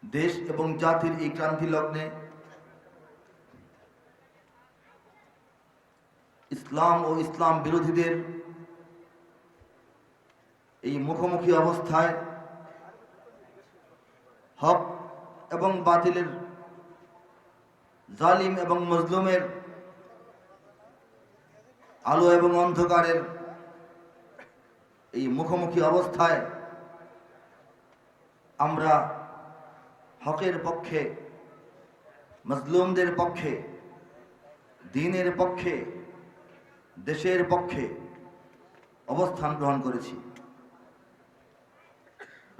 দেশ এবং জাতির এই ক্রান্তি লগ্নে ইসলাম ও ইসলাম বিরোধীদের এই মুখোমুখি অবস্থায় হক এবং বাতিলের, জালিম এবং মজলুমের, আলো এবং অন্ধকারের এই মুখোমুখি অবস্থায় আমরা হকের পক্ষে, মজলুমদের পক্ষে, দ্বীনের পক্ষে, দেশের পক্ষে অবস্থান গ্রহণ করেছি।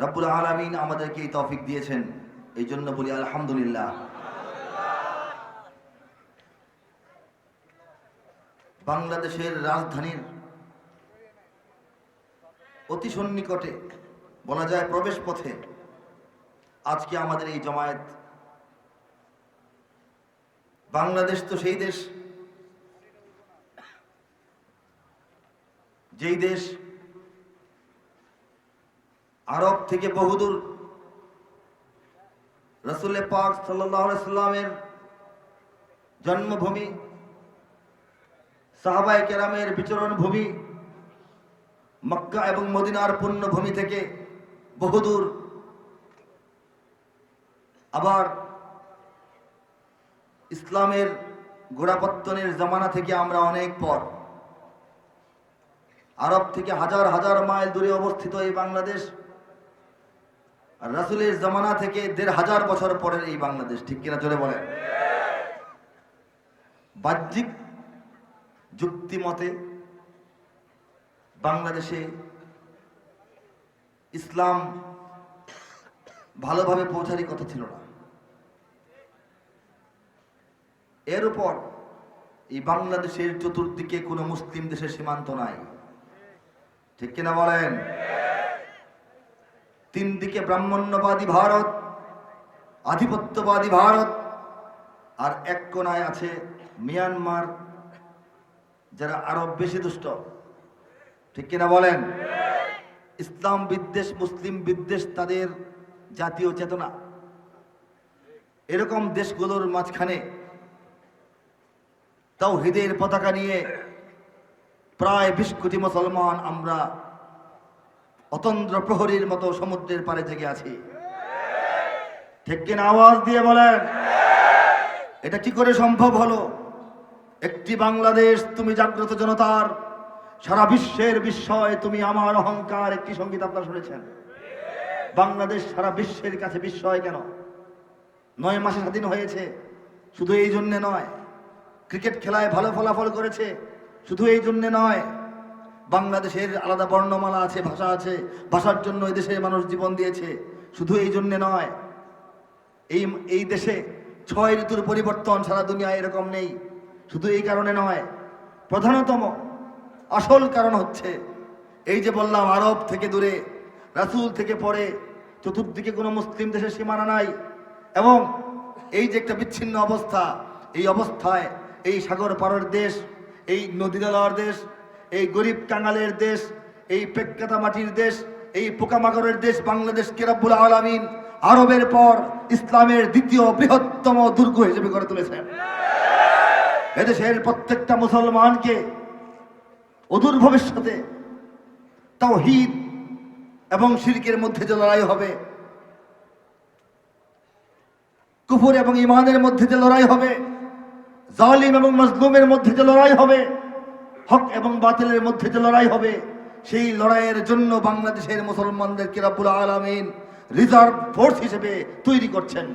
রব্বুল আলামিন আমাদেরকে এই তৌফিক দিয়েছেন, এই জন্য বলি আলহামদুলিল্লাহ। বাংলাদেশের রাজধানীর অতি সন্নিকটে, বলা যায় প্রবেশ পথে আজকে আমাদের এই জমায়েত। বাংলাদেশ তো সেই দেশ, যেই দেশ আরব থেকে বহুদূর রাসূল পাক সাল্লাল্লাহু আলাইহি সাল্লামের জন্মভূমি, সাহাবায়ে কেরামের বিচরণ ভূমি, মক্কা এবং মদিনার পুণ্যভূমি থেকে বহুদূর, আবার ইসলামের গোড়াপত্তনের জামানা থেকে আমরা অনেক পর, আরব থেকে হাজার হাজার মাইল দূরে অবস্থিত এই বাংলাদেশ, আর রাসূলের জামানা থেকে ১৫০০ বছর পরের এই বাংলাদেশ। ঠিক কিনা জোরে বলেন? বাহ্যিক যুক্তি মতে বাংলাদেশে ইসলাম ভালোভাবে পৌঁছারই কথা ছিল না। এর উপর এই বাংলাদেশের চতুর্দিকে কোনো মুসলিম দেশের সীমান্ত নাই। ঠিক কিনা বলেন? তিন দিকে ব্রাহ্মণ্যবাদী ভারত, আধিপত্যবাদী ভারত, আর এক কোনায় আছে মিয়ানমার, যারা আরো বেশি দুষ্ট। ঠিক কিনা বলেন? ইসলাম বিদ্বেষ, মুসলিম বিদ্বেষ তাদের জাতীয় চেতনা। এরকম দেশগুলোর মাঝখানে তাওহীদের পতাকা নিয়ে প্রায় ২০ কোটি মুসলমান আমরা অতন্দ্র প্রহরীর মতো সমুদ্রের পাড়ে জেগে আছি। ঠিক কিনা? আওয়াজ দিয়ে বলেন। এটা কি করে সম্ভব হলো? একটি বাংলাদেশ, তুমি জাগ্রত জনতার, সারা বিশ্বের বিস্ময়, তুমি আমার অহংকার, একটি সঙ্গীত আপনারা শুনেছেন। বাংলাদেশ সারা বিশ্বের কাছে বিস্ময় কেন? ৯ মাসে স্বাধীন হয়েছে, শুধু এই জন্যে নয়। ক্রিকেট খেলায় ভালো ফলাফল করেছে, শুধু এই জন্যে নয়। বাংলাদেশের আলাদা বর্ণমালা আছে, ভাষা আছে, ভাষার জন্য এই দেশের মানুষ জীবন দিয়েছে, শুধু এই জন্যে নয়। এই দেশে ৬ ঋতুর পরিবর্তন সারা দুনিয়ায় এরকম নেই, শুধু এই কারণে নয়। প্রধানতম আসল কারণ হচ্ছে এই যে বললাম, আরব থেকে দূরে, রাসূল থেকে পরে, চতুর্দিকে কোনো মুসলিম দেশের সীমানা নাই, এবং এই যে একটা বিচ্ছিন্ন অবস্থা, এই অবস্থায় এই সাগর পারের দেশ, এই নদী নালার দেশ, এই গরিব কাঙালের দেশ, এই পেটকাটা মাটির দেশ, এই পোকামাকড়ের দেশ বাংলাদেশকে রব্বুল আলামিন আরবের পর ইসলামের দ্বিতীয় বৃহত্তম দুর্গ হিসেবে গড়ে তুলেছেন। এদেশের প্রত্যেকটা মুসলমানকে অদূর ভবিষ্যতে তাওহীদ এবং শিরকের মধ্যে যে লড়াই হবে, কুফর এবং ঈমানের মধ্যে যে লড়াই হবে, জালিম এবং মজলুমের মধ্যে যে লড়াই হবে, হক এবং বাতিলের মধ্যে যে লড়াই হবে, সেই লড়াইয়ের জন্য বাংলাদেশের মুসলমানদেরকে রব্বুল আলামিন রিজার্ভ ফোর্স হিসেবে তৈরি করছেন।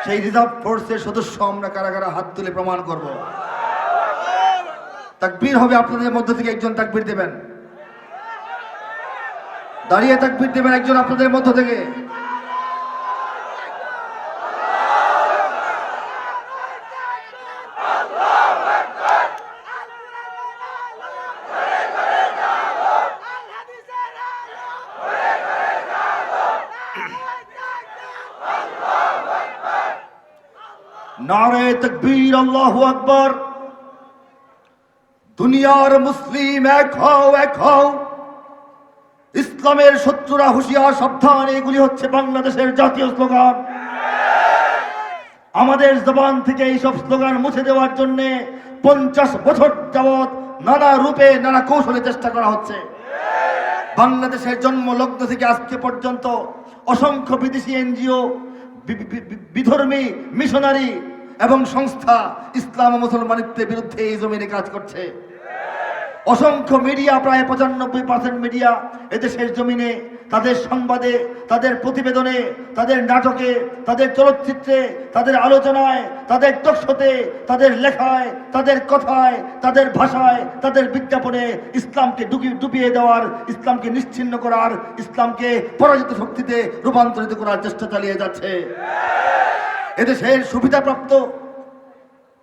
সেই রিজার্ভ ফোর্সের সদস্য আমরা কারা কারা হাত তুলে প্রমাণ করব। তাকবীর হবে, আপনাদের মধ্য থেকে একজন তাকবীর দেবেন, দাঁড়িয়ে তাকবীর দেবেন একজন আপনাদের মধ্য থেকে। নারে তাকবীর, আল্লাহু আকবার। দুনিয়ার মুসলিম এক হও, এক হও। ইসলামের শত্রুরা হুঁশিয়ার, সাবধান, এগুলি হচ্ছে বাংলাদেশের জাতীয় স্লোগান। আমাদের জবান থেকে এইসব স্লোগান মুছে দেওয়ার জন্য 50 বছর যাবৎ নানা রূপে নানা কৌশলে চেষ্টা করা হচ্ছে। বাংলাদেশের জন্ম লগ্ন থেকে আজকে পর্যন্ত অসংখ্য বিদেশি এনজিও, বিধর্মী মিশনারি এবং সংস্থা ইসলাম ও মুসলমানিত্বের বিরুদ্ধে এই জমিনে কাজ করছে। অসংখ্য মিডিয়া, প্রায় 95% মিডিয়া এদেশের জমিনে তাদের সংবাদে, তাদের প্রতিবেদনে, তাদের নাটকে, তাদের চলচ্চিত্রে, তাদের আলোচনায়, তাদের টকশোতে, তাদের লেখায়, তাদের কথায়, তাদের ভাষায়, তাদের বিজ্ঞাপনে ইসলামকে ডুবিয়ে দেওয়ার, ইসলামকে নিশ্চিহ্ন করার, ইসলামকে পরাজিত শক্তিতে রূপান্তরিত করার চেষ্টা চালিয়ে যাচ্ছে। এদেশের সুবিধাপ্রাপ্ত,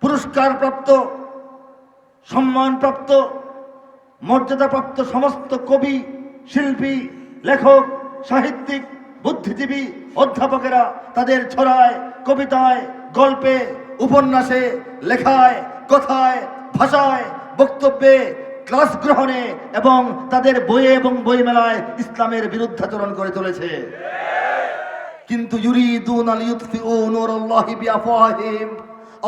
পুরস্কারপ্রাপ্ত, সম্মানপ্রাপ্ত, মর্যাদাপ্রাপ্ত সমস্ত কবি, শিল্পী, লেখক, সাহিত্যিক, বুদ্ধিজীবী, অধ্যাপকেরা তাদের ছড়ায়, কবিতায়, গল্পে, উপন্যাসে, লেখায়, কথায়, ভাষায়, বক্তব্যে, ক্লাস গ্রহণে এবং তাদের বইয়ে এবং বইমেলায় ইসলামের বিরুদ্ধাচরণ করে চলেছে। কিন্তু ইউরিদুনা লিইউতফিউ নূরাল্লাহি বিআফওয়াহিহিম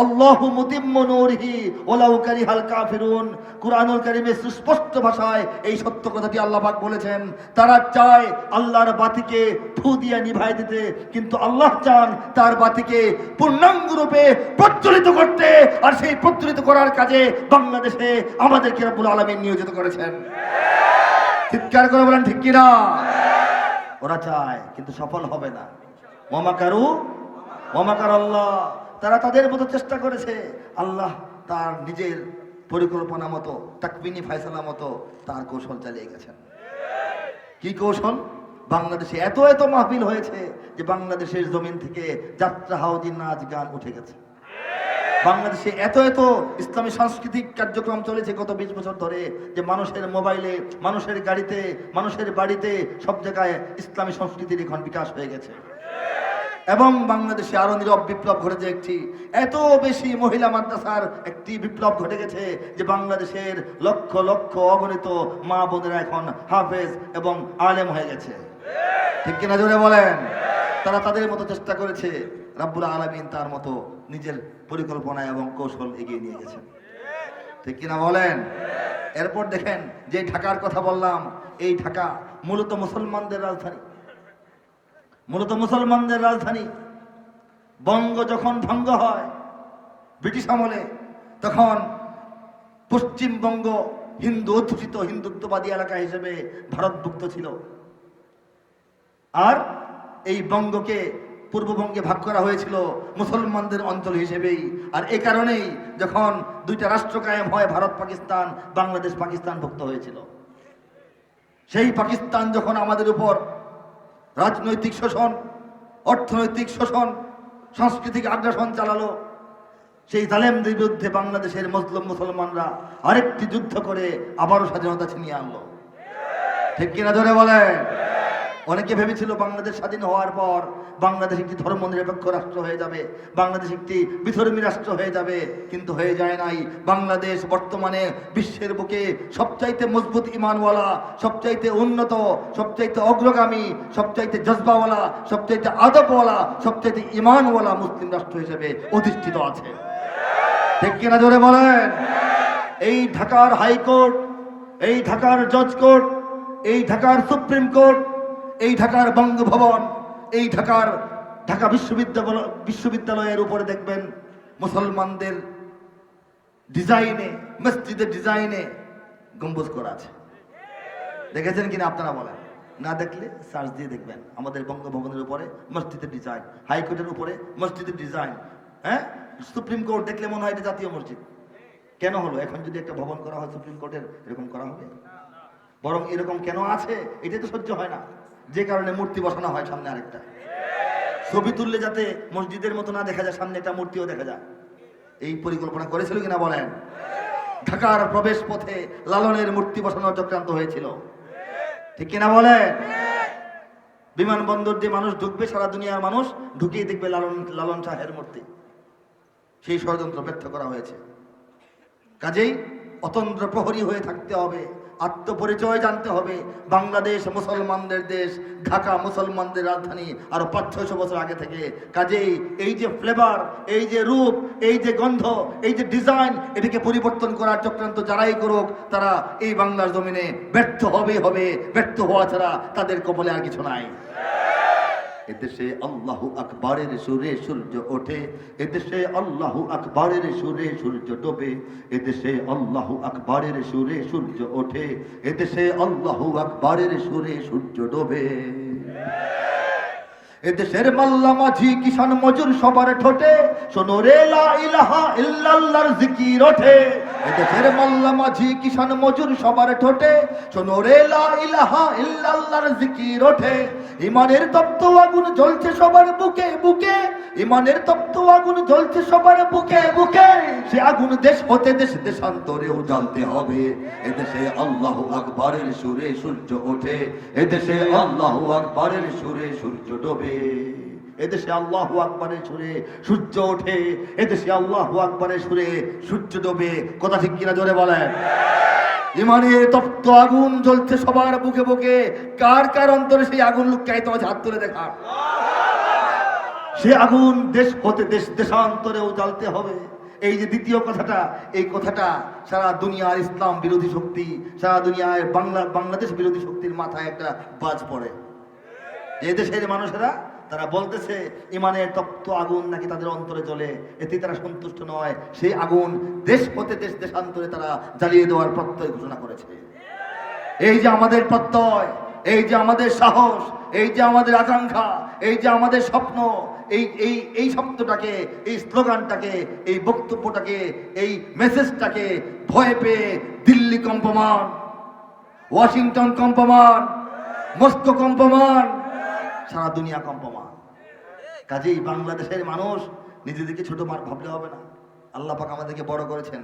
আল্লাহু মুতিম্মু নূরিহি ওয়ালাউ কারিহাল কাফিরুন। কুরআনুল কারীমে সুস্পষ্ট ভাষায় এই সত্য কথাটি আল্লাহ পাক বলেছেন। তারা চায় আল্লাহর বাতিকে ফু দিয়ে নিভাই দিতে, কিন্তু আল্লাহ চান তার বাতিকে পূর্ণাঙ্গ রূপে প্রজ্বলিত করতে, আর সেই প্রজ্বলিত করার কাজে বাংলাদেশে আমাদেরকে রব্বুল আলামিন নিয়োজিত করেছেন। চিৎকার করে বলেন ঠিক কিনা? ওরা চায় কিন্তু সফল হবে না। ওয়া মাকারু ওয়া মাকার আল্লাহ, তারা তাদের মতো চেষ্টা করেছে, আল্লাহ তার নিজের পরিকল্পনা মতো, তাকবিনী ফায়সালা মতো তার কৌশল চালিয়ে গেছেন। কি কৌশল? বাংলাদেশে এত এত মাহফিল হয়েছে যে বাংলাদেশের জমিন থেকে যাত্রা, হাউজি, নাচ, গান উঠে গেছে। বাংলাদেশে এত এত ইসলামী সাংস্কৃতিক কার্যক্রম চলেছে গত 20 বছর ধরে যে মানুষের মোবাইলে, মানুষের গাড়িতে, মানুষের বাড়িতে সব জায়গায় ইসলামী সংস্কৃতির এখন বিকাশ হয়ে গেছে। এবং বাংলাদেশে আরো নীরব বিপ্লব ঘটেছে একটি, এত বেশি মহিলা মাদ্রাসার একটি বিপ্লব ঘটে গেছে যে বাংলাদেশের লক্ষ লক্ষ অগণিত মা বোনেরা এখন হাফেজ এবং আলেম হয়ে গেছে। ঠিক কিনা জোরে বলেন? তারা তাদের মতো চেষ্টা করেছে, রাব্বুল আলামিন তার মতো নিজের পরিকল্পনা এবং কৌশল এগিয়ে নিয়ে গেছেন। ঠিক কিনা বলেন? এরপর দেখেন যে ঢাকার কথা বললাম, এই ঢাকা মূলত মুসলমানদের রাজধানী। মূলত মুসলমানদের রাজধানী। বঙ্গ যখন ভঙ্গ হয় ব্রিটিশ আমলে, তখন পশ্চিমবঙ্গ হিন্দু অধ্যুষিত হিন্দুত্ববাদী এলাকা হিসেবে ভারতভুক্ত ছিল, আর এই বঙ্গকে পূর্ববঙ্গে ভাগ করা হয়েছিল মুসলমানদের অঞ্চল হিসেবেই। আর এ কারণেই যখন দুইটা রাষ্ট্র কায়েম হয়, ভারত পাকিস্তান, বাংলাদেশ পাকিস্তান ভুক্ত হয়েছিল। সেই পাকিস্তান যখন আমাদের উপর রাজনৈতিক শোষণ, অর্থনৈতিক শোষণ, সাংস্কৃতিক আগ্রাসন চালালো, সেই জালেমদের বিরুদ্ধে বাংলাদেশের মুসলিম মুসলমানরা আরেকটি যুদ্ধ করে আবারও স্বাধীনতা ছিনিয়ে আনলো। ঠিক কিনা ধরে বলে? অনেকে ভেবেছিল বাংলাদেশ স্বাধীন হওয়ার পর বাংলাদেশ একটি ধর্মনিরপেক্ষ রাষ্ট্র হয়ে যাবে, বাংলাদেশ একটি বিধর্মী রাষ্ট্র হয়ে যাবে, কিন্তু হয়ে যায় নাই। বাংলাদেশ বর্তমানে বিশ্বের বুকে সবচাইতে মজবুত ইমানওয়ালা, সবচাইতে উন্নত, সবচাইতে অগ্রগামী, সবচাইতে জজবাওয়ালা, সবচাইতে আদবওয়ালা, সবচাইতে ইমানওয়ালা মুসলিম রাষ্ট্র হিসেবে অধিষ্ঠিত আছে। ঠিক কিনা জোরে বলেন? এই ঢাকার হাইকোর্ট, এই ঢাকার জজ কোর্ট, এই ঢাকার সুপ্রিম কোর্ট, এই ঢাকার বঙ্গভবন, এই ঢাকা বিশ্ববিদ্যালয়ের উপরে দেখবেন মুসলমানদের ডিজাইনে, মসজিদের ডিজাইনে গম্বুজ করা আছে। দেখেছেন কিনা আপনারা বলেন? না দেখলে সার্চ দিয়ে দেখবেন আমাদের বঙ্গভবনের উপরে মসজিদের ডিজাইন, হাইকোর্টের উপরে মসজিদের ডিজাইন। হ্যাঁ, সুপ্রিম কোর্ট দেখলে মনে হয় এটা জাতীয় মসজিদ। কেন হলো? এখন যদি একটা ভবন করা হয় সুপ্রিম কোর্টের, এরকম করা হবে? বরং এরকম কেন আছে এটাই তো সহ্য হয় না, যে কারণে মূর্তি বসানো হয় সামনে আরেকটা। ছবি তুললে যাতে মসজিদের মতো না দেখা যায়, সামনে একটা মূর্তিও দেখা যায়। এই পরিকল্পনা করেছিল কিনা বলেন? ঢাকার প্রবেশ পথে লালনের মূর্তি বসানোর চক্রান্ত হয়েছিল। ঠিক কিনা বলেন? বিমানবন্দর দিয়ে মানুষ ঢুকবে, সারা দুনিয়ার মানুষ ঢুকিয়ে দেখবে লালন শাহের মূর্তি। সেই ষড়যন্ত্র ব্যর্থ করা হয়েছে। কাজেই অতন্ত্র প্রহরী হয়ে থাকতে হবে, আত্মপরিচয় জানতে হবে। বাংলাদেশ মুসলমানদের দেশ, ঢাকা মুসলমানদের রাজধানী আরো 500-600 বছর আগে থেকে। কাজেই এই যে ফ্লেভার, এই যে রূপ, এই যে গন্ধ, এই যে ডিজাইন, এটাকে পরিবর্তন করার চক্রান্ত যারাই করুক তারা এই বাংলার জমিনে ব্যর্থ হবে। ব্যর্থ হওয়া ছাড়া তাদের কপালে আর কিছু নাই। এদেশে আল্লাহু আকবারের সুরে সূর্য ওঠে, এদেশে আল্লাহু আকবারের সুরে সূর্য ডোবে, এদেশে আল্লাহু আকবারের সুরে সূর্য ওঠে, এদেশে আল্লাহু আকবারের সুরে সূর্য ডোবে। এদেশের মাল্লা মাঝি কিষান মজুর সবার ঠোঁটে শোনো রে লা ইলাহা ইল্লাল্লাহর জিকির ওঠে। এদেশের মাল্লা মাঝি কিষান মজুর সবার ঠোঁটে শোনো রে লা ইলাহা ইল্লাল্লাহর জিকির ওঠে। ইমানের তপ্ত আগুন জ্বলছে সবার বুকে বুকে, ইমানের তপ্ত আগুন জ্বলছে সবার বুকে বুকে। সে আগুন দেশ হতে দেশ দেশান্তরেও জ্বালতে হবে। এদেশে আল্লাহু আকবারের সুরে সূর্য ওঠে, এদেশে আল্লাহু আকবারের সুরে সূর্য ডোবে। এদেশে আল্লাহু আকবারের সুরে সূর্য ওঠে, এদেশে আল্লাহু আকবারের সুরে সূর্য ডোবে। কথা ঠিক কিনা জোরে বলেন। ইমানের তপ্ত আগুন জ্বলছে সবার বুকে বুকে। কার কার অন্তরে সেই আগুন লুকায়িত আছে? হাত তুলে দেখা। সে আগুন দেশ হতে দেশ দেশান্তরেও জ্বালতে হবে। এই যে দ্বিতীয় কথাটা, এই কথাটা সারা দুনিয়ার ইসলাম বিরোধী শক্তি, সারা দুনিয়ার বাংলাদেশ বিরোধী শক্তির মাথায় একটা বাজ পড়ে। যে দেশের মানুষেরা তারা বলতেছে ইমানের তপ্ত আগুন নাকি তাদের অন্তরে জ্বলে, এতে তারা সন্তুষ্ট নয়। সেই আগুন দেশ হতে দেশ দেশান্তরে তারা জ্বালিয়ে দেওয়ার প্রত্যয় ঘোষণা করেছে। এই যে আমাদের প্রত্যয়, এই যে আমাদের সাহস, এই যে আমাদের আকাঙ্ক্ষা, এই যে আমাদের স্বপ্ন, এই শব্দটাকে, এই স্লোগানটাকে, এই বক্তব্যটাকে, এই মেসেজটাকে ভয় পেয়ে দিল্লি কম্পমান, ওয়াশিংটন কম্পমান, মস্কো কম্পমান, সারা দুনিয়া কম্পমান। কাজেই বাংলাদেশের মানুষ নিজেদেরকে ছোট ভাবলে হবে না। আল্লাহ পাক আমাদেরকে বড় করেছেন,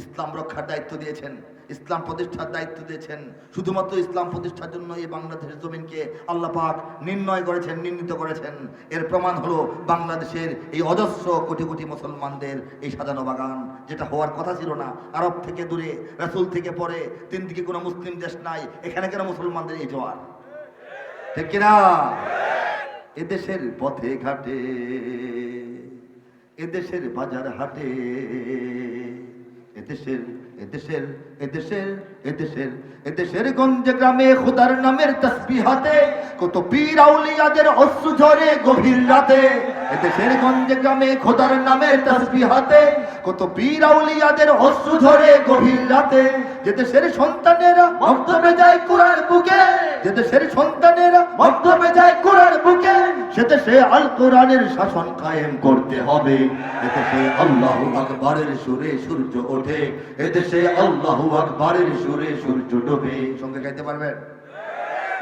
ইসলাম রক্ষার দায়িত্ব দিয়েছেন, ইসলাম প্রতিষ্ঠার দায়িত্ব দিয়েছেন। শুধুমাত্র ইসলাম প্রতিষ্ঠার জন্য এই বাংলাদেশের জমিনকে আল্লাহ পাক নির্ণয় করেছেন, নির্ণীত করেছেন। এর প্রমাণ হলো বাংলাদেশের এই অজস্র কোটি কোটি মুসলমানদের এই সাজানো বাগান, যেটা হওয়ার কথা ছিল না। আরব থেকে দূরে, রাসূল থেকে পরে, তিন দিকে কোনো মুসলিম দেশ নাই, এখানে কেন মুসলমানদের এই জোয়ার? ঠিক কিনা? এদেশের পথে ঘাটে, এদেশের বাজার হাটে, এদেশের এদেশের এদেশের এদেশের এদেশের গঞ্জে গ্রামে খোদার নামের তাসবিহাতে কত পীর আউলিয়াদের অশ্রু ঝরে গভীর রাতে। এদেশের গঞ্জে গ্রামে খোদার নামের তাসবিহাতে কত পীর আউলিয়াদের অশ্রু ঝরে গভীর রাতে। যে দেশের সন্তানেরা মক্তবে যায় কুরআন বুকে, যে দেশের সন্তানেরা মক্তবে যায় কুরআন বুকে, সে দেশে আল কোরআনের শাসন কায়েম করতে হবে। এদেশে আল্লাহু আকবারের সুরে সূর্য ওঠে, এদেশে আল্লাহু আকবারের সুরে সূর্য ডোবে। সঙ্গে গাইতে পারবেন?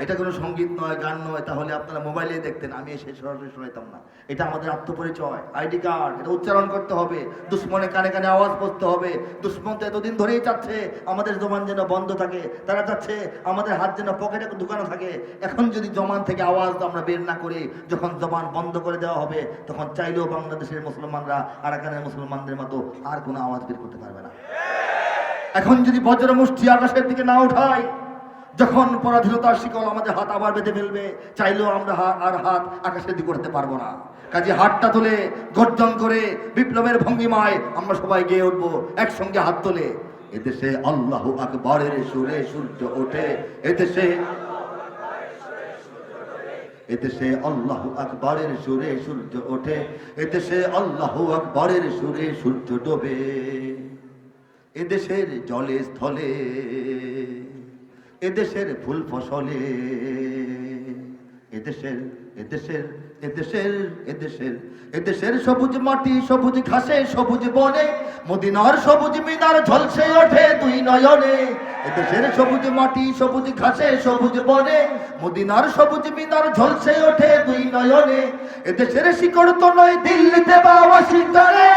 এটা কোনো সঙ্গীত নয়, গান নয়, তাহলে আপনারা মোবাইলে দেখতেন, আমি এসে সরাসরি শোনাইতাম না। এটা আমাদের আত্মপরিচয়, আইডি কার্ড। এটা উচ্চারণ করতে হবে, দুশ্মনে কানে কানে আওয়াজ করতে হবে। দুশ্মন তো এতদিন ধরেই চাচ্ছে আমাদের জবান যেন বন্ধ থাকে, তারা চাচ্ছে আমাদের হাত যেন পকেটে ঢুকানো থাকে। এখন যদি জবান থেকে আওয়াজ আমরা বের না করি, যখন জবান বন্ধ করে দেওয়া হবে, তখন চাইলেও বাংলাদেশের মুসলমানরা আরাকানের মুসলমানদের মতো আর কোনো আওয়াজ বের করতে পারবে না। এখন যদি বজ্র মুষ্টি আকাশের দিকে না উঠাই, যখন পরাধীনতার শিকল আমাদের হাত আবার বেঁধে ফেলবে, চাইলেও আমরা হাত আকাশের দিকে করতে পারবো না। কাজে হাতটা তুলে গর্জন করে বিপ্লবের ভঙ্গিমায় আমরা সবাই গেয়ে উঠবো একসঙ্গে হাত তুলে। এদেশে আল্লাহু আকবারের সুরে সূর্য ওঠে, এদেশে এদেশে আল্লাহু আকবারের সুরে সূর্য ওঠে, এদেশে আল্লাহু আকবারের সুরে সূর্য ডোবে। এদেশের জলে স্থলে, এদেশের ফুল ফসলে, এদেশের এদেশের এদেশের এদেশের এদেশের সবুজ মাটি, সবুজ ঘাসে, সবুজ বনে, মদিনার সবুজ মিনার ঝলসে ওঠে দুই নয়নে। এদেশের সবুজ মাটি, সবুজ ঘাসে, সবুজ বনে, মদিনার সবুজ মিনার ঝলসে ওঠে দুই নয়নে। এদেশের শিকড় তো নয় দিল্লিতে বা ওয়াশিংটনে,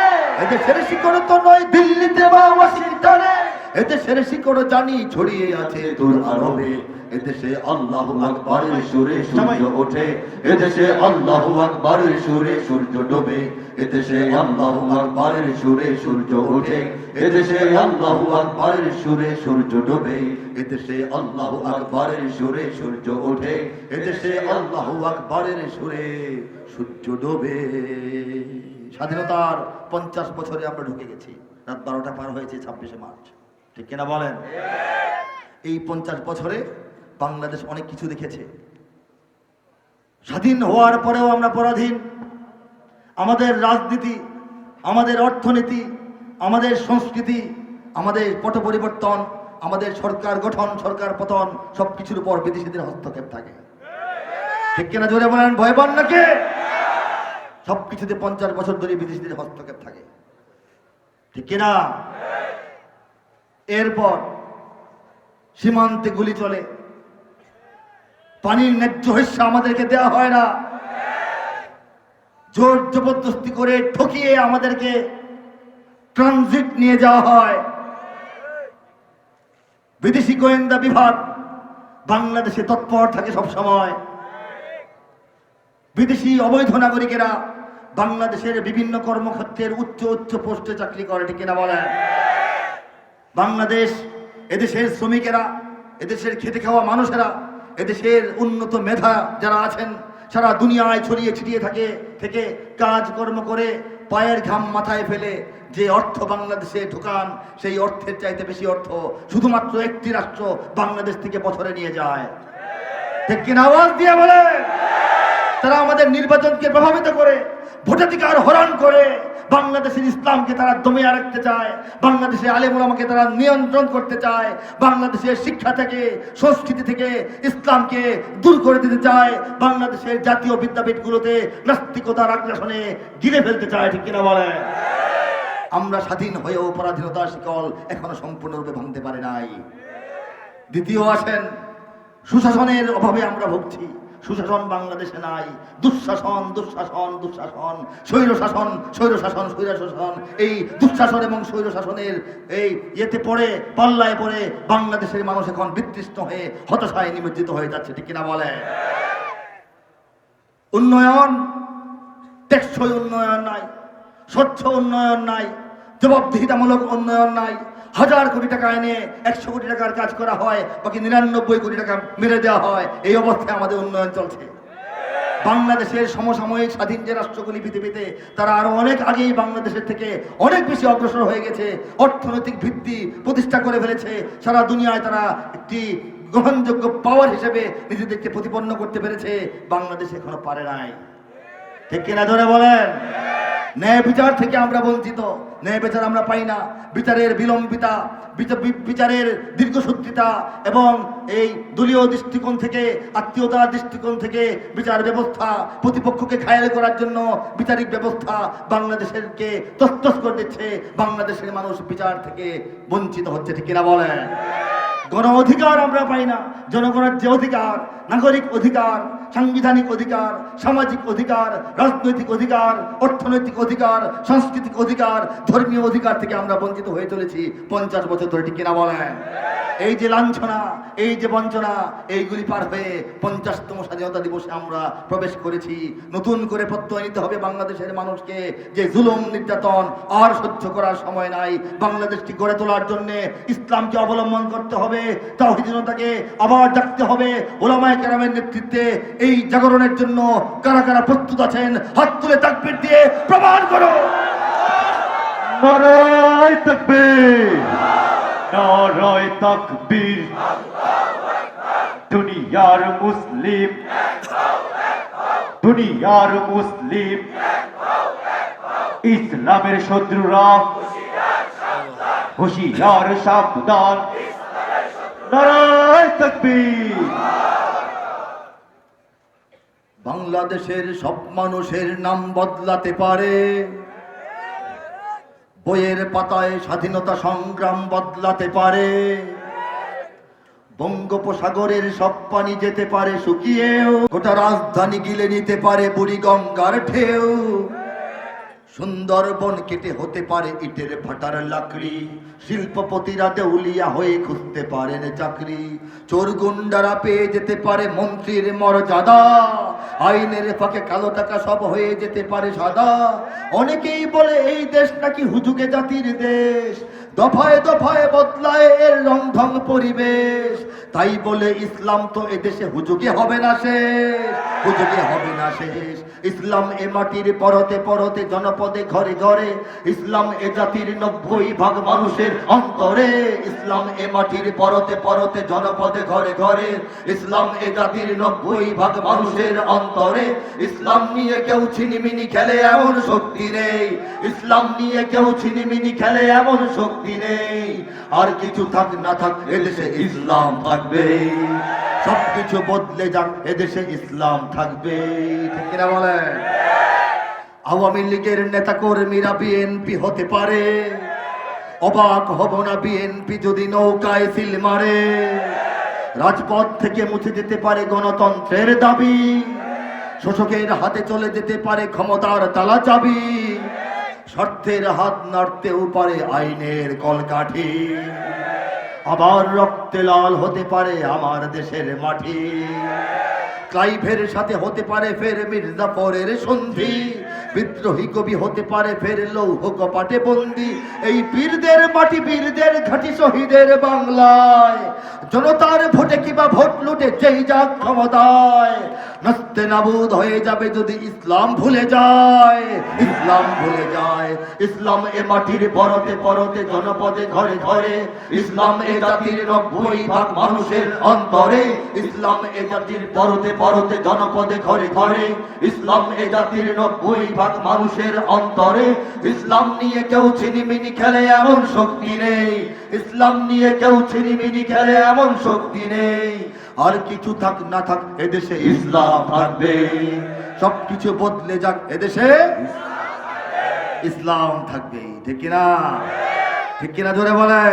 এদেশের শিকড় তো নয় দিল্লিতে বা ওয়াশিংটনে, এদেশের শিকড় জানি ছড়িয়ে আছে দূর আরবে, এদেশে আল্লাহু আকবারের সুরে সূর্য ওঠে, এদেশে আল্লাহু আকবারের সুরে সূর্য ডোবে, এদেশে আল্লাহু আকবারের সুরে সূর্য ওঠে, এদেশে আল্লাহু আকবারের সুরে সূর্য ডোবে, এদেশে আল্লাহু আকবারের সুরে সূর্য ওঠে, এদেশে আল্লাহু আকবারের সুরে সূর্য ডোবে। স্বাধীনতার 50 বছরে আমরা ঢুকে গেছি, রাত 12টা পার হয়েছে 26শে মার্চ, ঠিক কিনা বলেন? এই 50 বছরে বাংলাদেশ অনেক কিছু দেখেছে। স্বাধীন হওয়ার পরেও আমরা পরাধীন। আমাদের রাজনীতি, আমাদের অর্থনীতি, আমাদের সংস্কৃতি, আমাদের পট পরিবর্তন, আমাদের সরকার গঠন, সরকার পতন, সবকিছুর উপর বিদেশিদের হস্তক্ষেপ থাকে, ঠিক কিনা জোরে বলেন? ভয় পান নাকি? সবকিছুতে 50 বছর ধরে বিদেশিদের হস্তক্ষেপ থাকে, ঠিক কিনা? এরপর সীমান্তে গুলি চলে, পানির ন্যায্য হিস্সা আমাদেরকে দেওয়া হয় না, জোর জবরদস্তি করে ঠকিয়ে আমাদেরকে ট্রানজিট নিয়ে যাওয়া হয়। বিদেশি গোয়েন্দা বিভাগ বাংলাদেশে তৎপর থাকে সব সময়। বিদেশি অবৈধ নাগরিকেরা বাংলাদেশের বিভিন্ন কর্মক্ষেত্রের উচ্চ উচ্চ পোস্টে চাকরি করে, ঠিক কিনা বলেন? বাংলাদেশ, এদেশের শ্রমিকেরা, এদেশের খেটে খাওয়া মানুষেরা, এদেশের উন্নত মেধা যারা আছেন, সারা দুনিয়ায় ছড়িয়ে ছিটিয়ে থেকে কাজকর্ম করে পায়ের ঘাম মাথায় ফেলে যে অর্থ বাংলাদেশে ঢোকান, সেই অর্থের চাইতে বেশি অর্থ শুধুমাত্র একটি রাষ্ট্র বাংলাদেশ থেকে বছরে নিয়ে যায়, ঠিক কিনা? আওয়াজ দিয়ে বলে। তারা আমাদের নির্বাচনকে প্রভাবিত করে, ভোটাধিকার হরণ করে, বাংলাদেশের ইসলামকে তারা দমিয়ে রাখতে চায়, বাংলাদেশের আলেম ওলামাকে তারা নিয়ন্ত্রণ করতে চায়, বাংলাদেশের শিক্ষা থেকে, সংস্কৃতি থেকে ইসলামকে দূর করে দিতে চায়, বাংলাদেশের জাতীয় বিদ্যাপীঠগুলোতে নাস্তিকতার আগ্রাসনে গিলে ফেলতে চায়, ঠিক কিনা বলে? আমরা স্বাধীন হয়েও পরাধীনতার শিকল এখনো সম্পূর্ণরূপে ভাঙতে পারে নাই। দ্বিতীয় আসেন, সুশাসনের অভাবে আমরা ভুগছি। সুশাসন বাংলাদেশে নাই, দুঃশাসন, দুঃশাসন, দুঃশাসন, স্বৈরশাসন, স্বৈরশাসন, স্বৈরশাসন। এই দুঃশাসন এবং স্বৈরশাসনের এই ইয়েতে পড়ে, পাল্লায় পড়ে বাংলাদেশের মানুষ এখন বিতৃষ্ণ হয়ে হতাশায় নিমজ্জিত হয়ে যাচ্ছে, ঠিক কিনা বলে? উন্নয়ন, টেকসই উন্নয়ন নাই, স্বচ্ছ উন্নয়ন নাই, জবাবদিহিতামূলক উন্নয়ন নাই। 1000 কোটি টাকা এনে 100 কোটি টাকার কাজ করা হয়, বাকি 99 কোটি টাকা মেরে দেওয়া হয়। এই অবস্থায় আমাদের উন্নয়ন চলছে। বাংলাদেশের সমসাময়িক স্বাধীন যে রাষ্ট্রগুলি পৃথিবীতে, তারা আরো অনেক আগেই বাংলাদেশের থেকে অনেক বেশি অগ্রসর হয়ে গেছে, অর্থনৈতিক ভিত্তি প্রতিষ্ঠা করে ফেলেছে। সারা দুনিয়ায় তারা একটি গ্রহণযোগ্য পাওয়ার হিসেবে নিজেদেরকে প্রতিপন্ন করতে পেরেছে। বাংলাদেশ এখনো পারে নাই, ঠিক কিনা ধরে বলেন? ন্যায় বিচার থেকে আমরা বঞ্চিত, ন্যায় বিচার আমরা পাই না। বিচারের বিলম্বিতা, বিচারের দীর্ঘসূত্রিতা এবং এই দলীয় দৃষ্টিকোণ থেকে, আত্মীয়তার দৃষ্টিকোণ থেকে বিচার ব্যবস্থা, প্রতিপক্ষকে ঘায়েল করার জন্য বিচারিক ব্যবস্থা বাংলাদেশেরকে তছনছ করে দিচ্ছে। বাংলাদেশের মানুষ বিচার থেকে বঞ্চিত হচ্ছে, ঠিক কিনা বলেন? গণ অধিকার আমরা পাই না। জনগণের যে অধিকার, নাগরিক অধিকার, সাংবিধানিক অধিকার, সামাজিক অধিকার, রাজনৈতিক অধিকার, অর্থনৈতিক অধিকার, সাংস্কৃতিক অধিকার, ধর্মীয় অধিকার থেকে আমরা বঞ্চিত হয়ে চলেছি 50 বছর ধরে, ঠিক কিনা বলেন? এই যে লাঞ্ছনা, এই যে বঞ্চনা, এইগুলি পার হয়ে 50তম স্বাধীনতা দিবসে আমরা প্রবেশ করেছি। নতুন করে প্রত্যয় নিতে হবে বাংলাদেশের মানুষকে যে জুলুম নির্যাতন আর সহ্য করার সময় নাই। বাংলাদেশটি গড়ে তোলার জন্য ইসলামকে অবলম্বন করতে হবে, তাওহীদকে আবার ডাকতে হবে। ওলামায়ে কেরামের নেতৃত্বে এই জাগরণের জন্য কারা কারা প্রস্তুত আছেন? হাত তুলে তাকবীর দিয়ে প্রমাণ করো। নারায়ে তাকবীর, নারায়ে তাকবীর। দুনিয়ার মুসলিম, দুনিয়ার মুসলিম, ইসলামের শত্রুরা হুঁশিয়ার সাবধান। নারায়ে তাকবীর। বাংলাদেশের সব মানুষের নাম বদলাতে পারে, বইয়ের পাতায় স্বাধীনতা সংগ্রাম বদলাতে পারে, বঙ্গোপসাগরের সব পানি যেতে পারে শুকিয়েও, গোটা রাজধানী গিলে নিতে পারে বুড়িগঙ্গার ঢেউ। সুন্দরবন কেটে হতে পারে ইটের ভাটার লাকড়ি, শিল্পপতিরা দেউলিয়া হয়ে খুঁজতে পারেন চাকরি, চোর গুন্ডারা পেয়ে যেতে পারে মন্ত্রীর মর্যাদা, আইনের ফাঁকে কালো টাকা সব হয়ে যেতে পারে সাদা। অনেকেই বলে এই দেশ নাকি হুজুগে জাতির দেশ, দফায় দফায় বদলায় এর রংঢং পরিবেশ। তাই বলে ইসলাম তো এদেশে হুজুগে হবে না শেষ, হুজুগে হবে না শেষ। ইসলাম এ মাটির পরতে পরতে জনপদে ঘরে ঘরে, ইসলাম এ জাতির 90% মানুষের অন্তরে। ইসলাম এ মাটির পরতে পরতে জনপদে ঘরে ঘরে, ইসলাম এ জাতির 90% মানুষের অন্তরে। ইসলাম নিয়ে কেউ ছিনিমিনি খেলে এমন শক্তি নেই, ইসলাম নিয়ে কেউ ছিনিমিনি খেলে এমন শক্তি নেই। আর কিছু থাক না থাক এদেশে ইসলাম থাকবে, সবকিছু বদলে যাক এদেশে ইসলাম থাকবে। ঠিক কিনা বলেন? আওয়ামী লীগের নেতা কর্মীরা বিএনপি হতে পারে, অবাক হব না বিএনপি যদি নৌকায় সিল মারে। রাজপথ থেকে মুছে যেতে পারে গণতন্ত্রের দাবি, শোষকের হাতে চলে যেতে পারে ক্ষমতার তালা চাবি, স্বার্থের হাত নাড়তেও পারে আইনের কলকাঠি। আবার রক্তে লাল হতে পারে আমার দেশের মাটি, ক্লাইভের সাথে হতে পারে ফের মির্জাফরের সন্ধি, বিদ্রোহী কবি হতে পারে ফের লৌহ কপাটে বন্দি। এই বীরদের মাটি বীরদের ঘাটি শহীদের বাংলায়, জনতার ভোটে কিবা ভোট লুটে যেই যাক ক্ষমতায়, নাস্তে নাবুদ হয়ে যাবে যদি ইসলাম ভুলে যায়, ইসলাম ভুলে যায়। ইসলাম এ মাটির পরতে পরতে জনপদে ঘরে ঘরে, ইসলাম এ জাতির 90% মানুষের অন্তরে। ইসলাম এ জাতির পরতে পরতে জনপদে ঘরে ঘরে, ইসলাম এ জাতির 90% মানুষের অন্তরে। ইসলাম নিয়ে কেউ ছিনিমিনি খেলে এমন শক্তি নেই, ইসলাম নিয়ে কেউ ছিনিমিনি খেলে এমন শক্তি নেই। আর কিছু থাক না থাক এদেশে ইসলাম থাকবে, সবকিছু বদলে যাক এদেশে ইসলাম থাকবে। ঠিক কিনা? ঠিক কিনা জোরে বলে?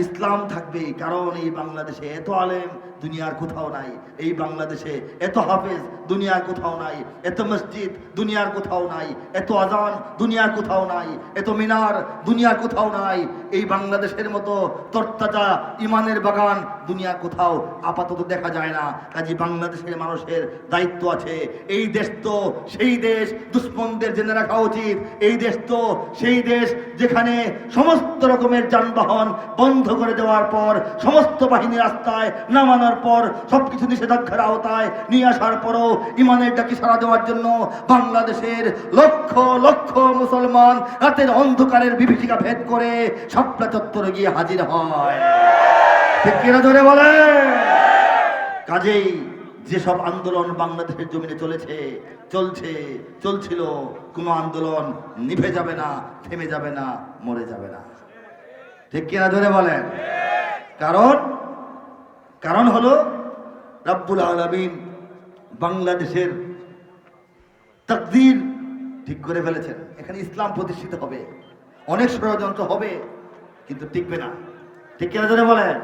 ইসলাম থাকবে, কারণ এই বাংলাদেশে এত আলেম দুনিয়ার কোথাও নাই, এই বাংলাদেশে এত হাফেজ দুনিয়ার কোথাও নাই, এত মসজিদ দুনিয়ার কোথাও নাই, এত আজান দুনিয়ার কোথাও নাই, এত মিনার দুনিয়ার কোথাও নাই। এই বাংলাদেশের মতো তরতাজা ইমানের বাগান দুনিয়ার কোথাও আপাতত দেখা যায় না। কাজে বাংলাদেশের মানুষের দায়িত্ব আছে। এই দেশ তো সেই দেশ, দুশ্মনদের জেনে রাখা উচিত। এই দেশ তো সেই দেশ যেখানে সমস্ত রকমের যানবাহন বন্ধ করে দেওয়ার পর, সমস্ত বাহিনী রাস্তায় নামানোর পর, সবকিছু নিষেধাজ্ঞার আওতায় নিয়ে আসার পরও ইমানের ডাকে সাড়া দেওয়ার জন্য বাংলাদেশের লক্ষ লক্ষ মুসলমান রাতের অন্ধকারের বিভীষিকা ভেদ করে শাপলা চত্বরে গিয়ে হাজির হয়। ঠিক কিনা জোরে বলে? কাজেই যেসব আন্দোলন বাংলাদেশের জমিনে চলেছে, চলছে, চলছিল, কোনো আন্দোলন নিভে যাবে না, থেমে যাবে না, মরে যাবে না। ঠিক কিনা জোরে বলেন? কারণ হলো রব্বুল আলামিন বাংলাদেশের তাকদীর ঠিক করে ফেলেছেন। এখানে ইসলাম প্রতিষ্ঠিত হবে, অনেক ষড়যন্ত্র হবে, কিন্তু টিকবে না। ঠিক কিনা জোরে বলেন?